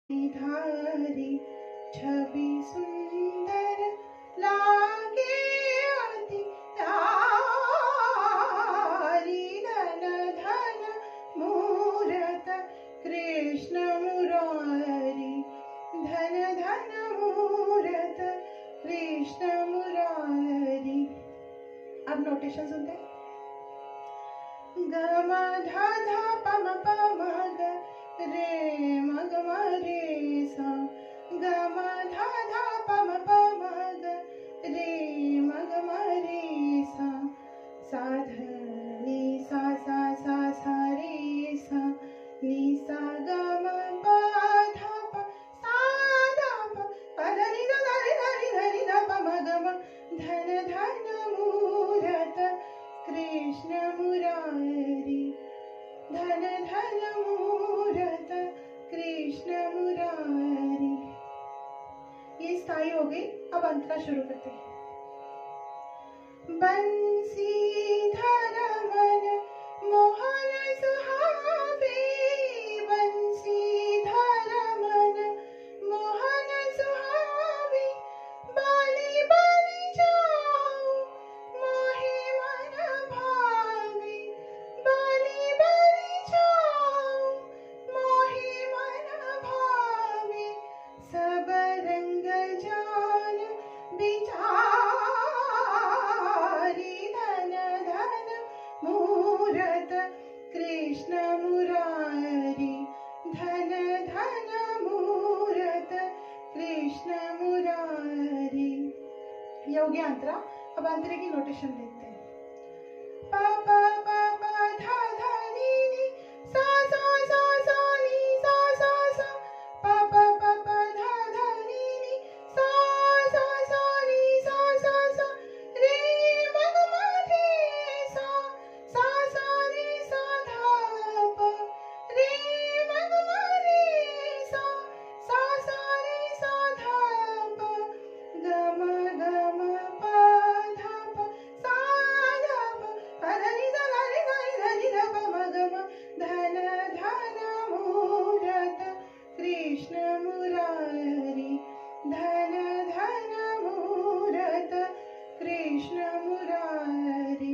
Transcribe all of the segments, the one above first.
धारी छवि सुंदर लागे अति तारी धन धन मूरत कृष्ण मुरारी धन धन मूरत कृष्ण मुरारी। अब नोटेशन सुनते हैं। ग म ध ध प म प म ग रे म ग म रे सा ग म ध ध प म प म ग रे म ग म रे सा सा ध नि सा सा सा सा रे सा नि सा ग म प ध प सा ध प प ध नि ध ध रि ध रि ध रि ध प म ग म धन धन मूरत कृष्ण मुरारी धन धन मूरत कृष्ण मुरारी। ये स्थाई हो गई। अब अंतरा शुरू करते हैं। बंसीधर मन मोहन सुहावे बंसीधर मन मोहन सुहावे बाली बाली जाओ मोहे मन भावे बाली बाली जाओ मोहे मन भावे सब रंग जान बिचारी धन धन मूरत कृष्ण मुरारी धन धन मूरत कृष्ण मुरारी। ये हो गया अंतरा। अब अंतरे की नोटेशन देखते हैं। पा पा पा पा धा धा नी नी सा सा सा सा नी सा सा सा पा पा पा पा धा धा नी नी सा सा सा नी सा सा सा रे म ग म रे सा सा सा रे सा धा प रे म ग म रे सा सा सा रे सा धा प ग म प धा प सा धा प प ध नि ध ध रि ध रि ध रि ध प म ग म धन धन मूरत कृष्ण मुरारी धन धन मूरत कृष्ण मुरारी।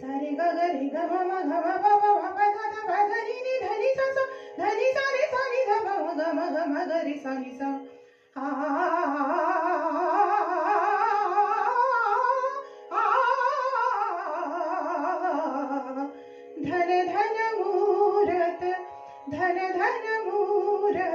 सारे ग ग रे ग म म ग म प प म प ध ध प ध नि नि ध नि सा सा ध नि सा रे सा नि ध प म ग म ग रे सा नि सा धन धन मूरत धन धन मूरत।